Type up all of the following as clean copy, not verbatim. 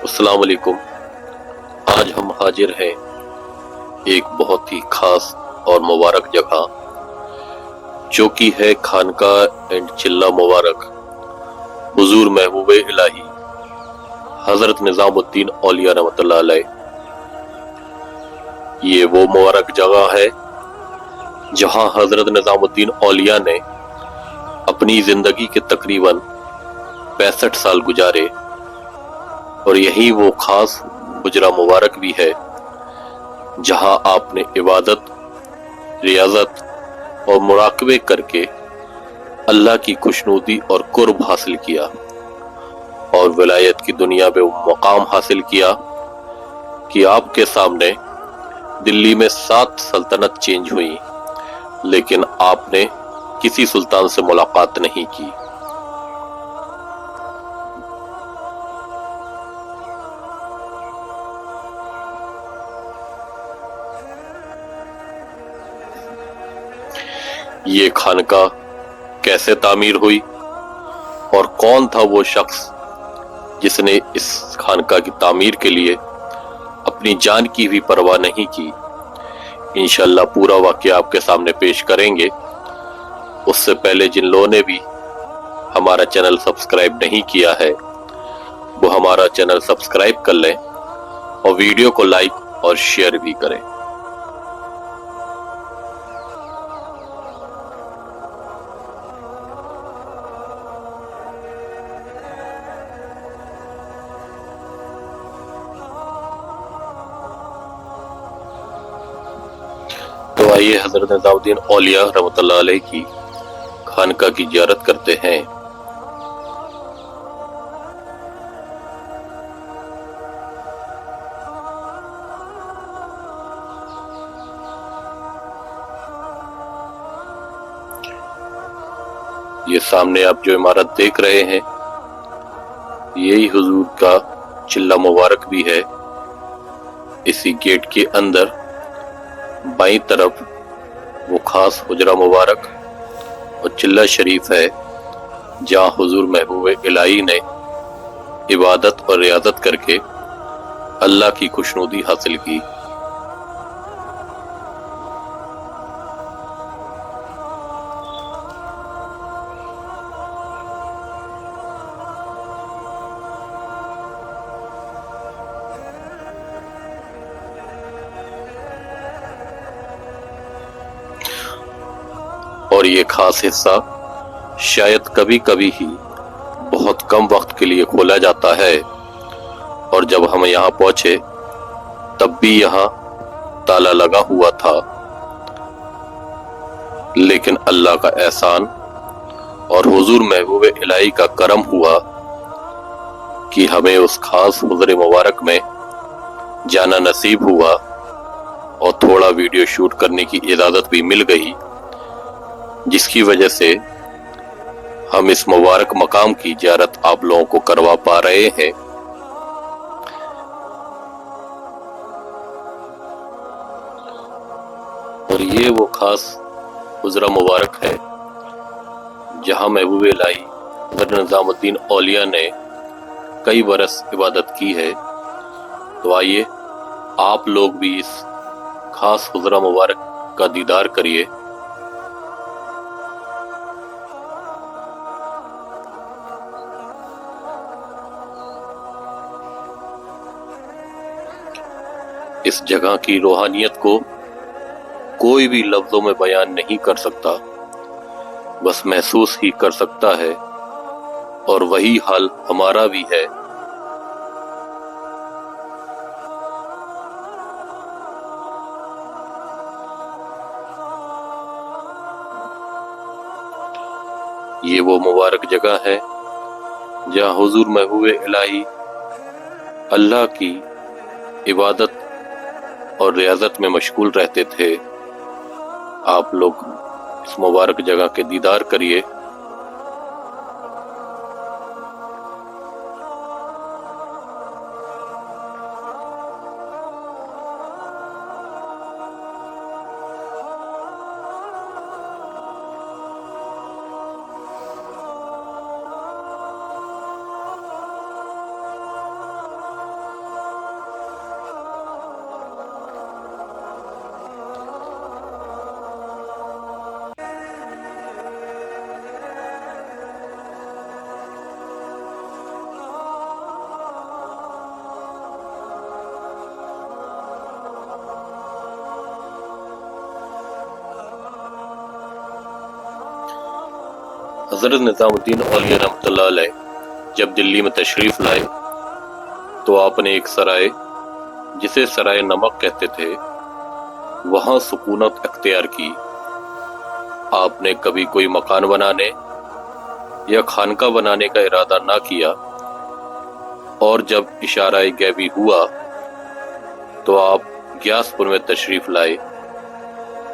السلام علیکم۔ آج ہم حاضر ہیں ایک بہت ہی خاص اور مبارک جگہ جو کہ ہے خانقاہ اینڈ چلہ مبارک حضور محبوب الہی حضرت نظام الدین اولیاء رحمۃ اللہ علیہ۔ یہ وہ مبارک جگہ ہے جہاں حضرت نظام الدین اولیاء نے اپنی زندگی کے تقریباً 65 سال گزارے، اور یہی وہ خاص حجرہ مبارک بھی ہے جہاں آپ نے عبادت، ریاضت اور مراقبے کر کے اللہ کی خوشنودی اور قرب حاصل کیا، اور ولایت کی دنیا میں وہ مقام حاصل کیا کہ آپ کے سامنے دلی میں 7 سلطنت چینج ہوئی، لیکن آپ نے کسی سلطان سے ملاقات نہیں کی۔ یہ خانقاہ کیسے تعمیر ہوئی اور کون تھا وہ شخص جس نے اس خانقاہ کی تعمیر کے لیے اپنی جان کی بھی پرواہ نہیں کی، انشاءاللہ پورا واقعہ آپ کے سامنے پیش کریں گے۔ اس سے پہلے جن لوگوں نے بھی ہمارا چینل سبسکرائب نہیں کیا ہے وہ ہمارا چینل سبسکرائب کر لیں اور ویڈیو کو لائک اور شیئر بھی کریں۔ تو آئیے حضرت نظام الدین اولیاء رحمۃ اللہ علیہ کی خانقاہ کی زیارت کرتے ہیں۔ یہ سامنے آپ جو عمارت دیکھ رہے ہیں یہی حضور کا چلہ مبارک بھی ہے۔ اسی گیٹ کے اندر بائیں طرف وہ خاص حجرہ مبارک اور چلہ شریف ہے جہاں حضور محبوب الہی نے عبادت اور ریاضت کر کے اللہ کی خوشنودی حاصل کی۔ اور یہ خاص حصہ شاید کبھی کبھی ہی بہت کم وقت کے لیے کھولا جاتا ہے، اور جب ہم یہاں پہنچے تب بھی یہاں تالا لگا ہوا تھا، لیکن اللہ کا احسان اور حضور محبوب الہی کا کرم ہوا کہ ہمیں اس خاص حضرہ مبارک میں جانا نصیب ہوا اور تھوڑا ویڈیو شوٹ کرنے کی اجازت بھی مل گئی، جس کی وجہ سے ہم اس مبارک مقام کی زیارت آپ لوگوں کو کروا پا رہے ہیں۔ اور یہ وہ خاص حجرہ مبارک ہے جہاں محبوب الہی حضرت نظام الدین اولیاء نے کئی برس عبادت کی ہے۔ تو آئیے آپ لوگ بھی اس خاص حجرہ مبارک کا دیدار کریے۔ اس جگہ کی روحانیت کو کوئی بھی لفظوں میں بیان نہیں کر سکتا، بس محسوس ہی کر سکتا ہے، اور وہی حال ہمارا بھی ہے۔ یہ وہ مبارک جگہ ہے جہاں حضور محبوب الہی اللہ کی عبادت اور ریاضت میں مشغول رہتے تھے۔ آپ لوگ اس مبارک جگہ کے دیدار کریے۔ حضرت نظام الدین اولیاء رحمۃ اللہ علیہ جب دلی میں تشریف لائے تو آپ نے ایک سرائے جسے سرائے نمک کہتے تھے وہاں سکونت اختیار کی۔ آپ نے کبھی کوئی مکان بنانے یا خانقاہ بنانے کا ارادہ نہ کیا، اور جب اشارہ غیبی ہوا تو آپ گیاس پور میں تشریف لائے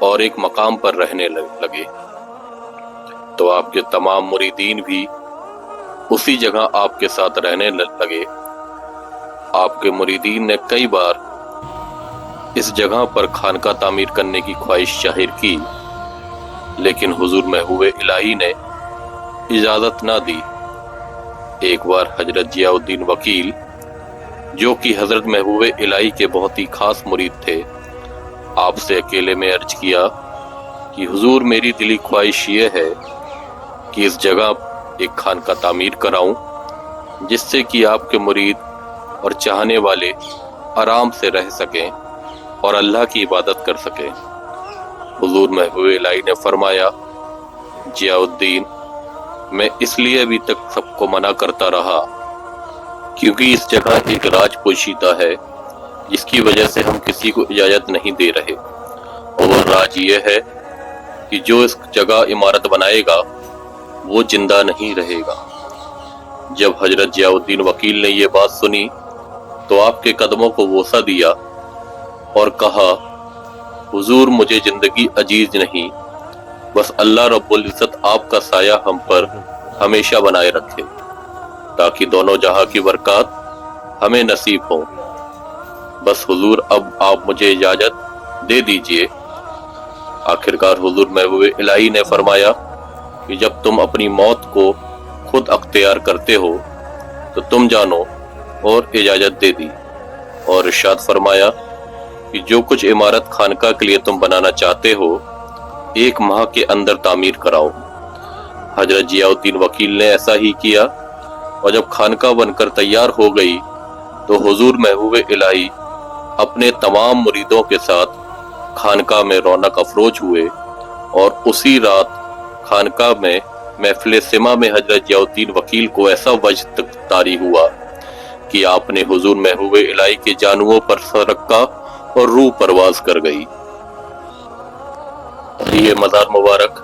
اور ایک مقام پر رہنے لگے، تو آپ کے تمام مریدین بھی اسی جگہ آپ کے ساتھ رہنے لگے۔ آپ کے مریدین نے کئی بار اس جگہ پر خانقاہ تعمیر کرنے کی خواہش ظاہر کی، لیکن حضور محبوب الہی نے اجازت نہ دی۔ ایک بار حضرت ضیاء الدین وکیل، جو کہ حضرت محبوب الہی کے بہت ہی خاص مرید تھے، آپ سے اکیلے میں عرض کیا کہ حضور میری دلی خواہش یہ ہے کہ اس جگہ ایک خانقاہ تعمیر کراؤں، جس سے کہ آپ کے مرید اور چاہنے والے آرام سے رہ سکیں اور اللہ کی عبادت کر سکیں۔ حضور محبوب الہی نے فرمایا، ضیاء الدین، میں اس لیے ابھی تک سب کو منع کرتا رہا کیونکہ اس جگہ ایک راج پوشیدہ ہے جس کی وجہ سے ہم کسی کو اجازت نہیں دے رہے، اور وہ راج یہ ہے کہ جو اس جگہ عمارت بنائے گا وہ زندہ نہیں رہے گا۔ جب حضرت ضیاء الدین وکیل نے یہ بات سنی تو آپ کے قدموں کو بوسہ دیا اور کہا، حضور مجھے زندگی عزیز نہیں، بس اللہ رب العزت آپ کا سایہ ہم پر ہمیشہ بنائے رکھے تاکہ دونوں جہاں کی برکات ہمیں نصیب ہوں۔ بس حضور اب آپ مجھے اجازت دے دیجئے۔ آخرکار حضور محبوب الہی نے فرمایا کہ جب تم اپنی موت کو خود اختیار کرتے ہو تو تم جانو، اور اجازت دے دی، اور ارشاد فرمایا کہ جو کچھ عمارت خانقاہ کے لیے تم بنانا چاہتے ہو 1 ماہ کے اندر تعمیر کراؤ۔ حضرت ضیاء الدین وکیل نے ایسا ہی کیا، اور جب خانقاہ بن کر تیار ہو گئی تو حضور محبوب الہی اپنے تمام مریدوں کے ساتھ خانقاہ میں رونق افروز ہوئے، اور اسی رات خانقاہ میں محفل سما میں حضرت ضیاء الدین وکیل کو ایسا وجد طاری ہوا کہ آپ نے حضور محبوب الہی کے جانوں پر سر رکھا اور روح پرواز کر گئی۔ یہ مزار مبارک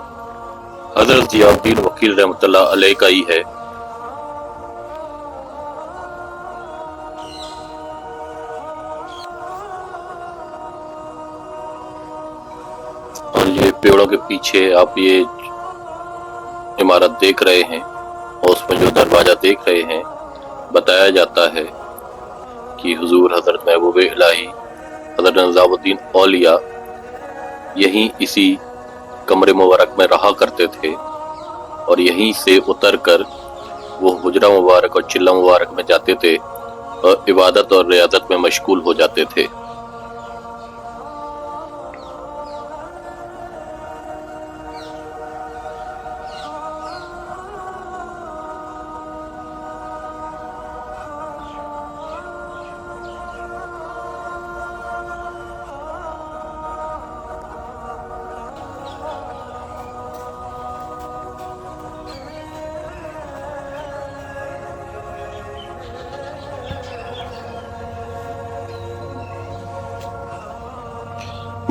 حضرت ضیاء الدین وکیل رحمۃ اللہ علیہ کا ہی ہے۔ اور یہ پیڑوں کے پیچھے آپ یہ عمارت دیکھ رہے ہیں، اور اس میں جو دروازہ دیکھ رہے ہیں، بتایا جاتا ہے کہ حضور حضرت محبوب الہی حضرت نظام الدین اولیاء یہیں اسی کمرے مبارک میں رہا کرتے تھے، اور یہیں سے اتر کر وہ حجرہ مبارک اور چلہ مبارک میں جاتے تھے اور عبادت اور ریاضت میں مشغول ہو جاتے تھے۔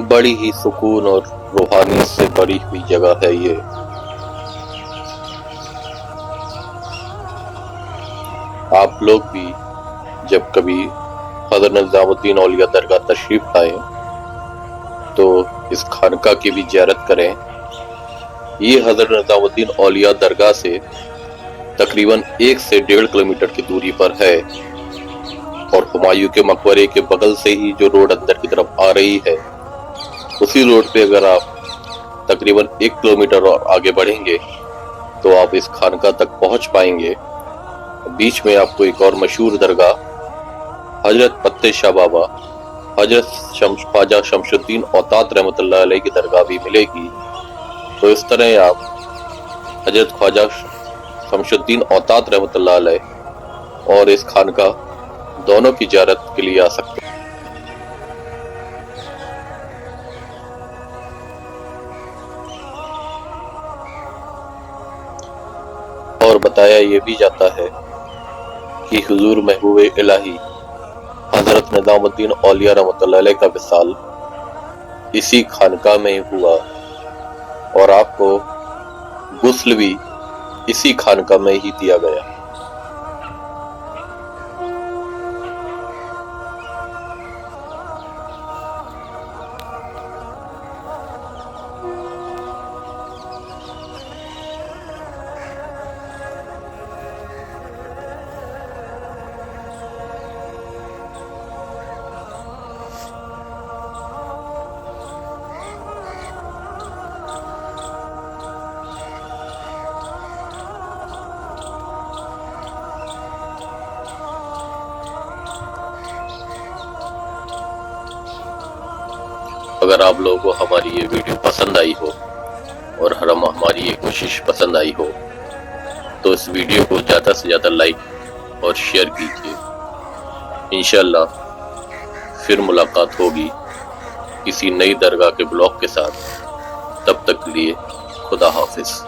بڑی ہی سکون اور روحانیت سے بڑی ہوئی جگہ ہے یہ۔ آپ لوگ بھی جب کبھی حضرت نظام الدین اولیاء درگاہ تشریف لائیں تو اس خانقاہ کی بھی زیارت کریں۔ یہ حضرت نظام الدین اولیاء درگاہ سے تقریباً 1 سے 1.5 کلومیٹر کی دوری پر ہے، اور ہمایوں کے مقبرے کے بغل سے ہی جو روڈ اندر کی طرف آ رہی ہے، اسی روڈ پہ اگر آپ تقریباً 1 کلومیٹر اور آگے بڑھیں گے تو آپ اس خانقاہ تک پہنچ پائیں گے۔ بیچ میں آپ کو ایک اور مشہور درگاہ حضرت پتے شاہ بابا حضرت خواجہ شمس الدین اوتاد رحمۃ اللہ علیہ کی درگاہ بھی ملے گی۔ تو اس طرح آپ حضرت خواجہ شمس الدین اوتاد رحمۃ اللہ علیہ اور اس خانقاہ دونوں کی زیارت کے لیے آ سکتے ہیں۔ بتایا یہ بھی جاتا ہے کہ حضور محبوب الہی حضرت نظام الدین اولیاء رحمۃ اللہ علیہ کا وصال اسی خانقاہ میں ہوا اور آپ کو غسل بھی اسی خانقاہ میں ہی دیا گیا۔ اگر آپ لوگوں کو ہماری یہ ویڈیو پسند آئی ہو اور ہماری یہ کوشش پسند آئی ہو تو اس ویڈیو کو زیادہ سے زیادہ لائک اور شیئر کیجیے۔ انشاءاللہ پھر ملاقات ہوگی کسی نئی درگاہ کے بلاگ کے ساتھ، تب تک کے لیے خدا حافظ۔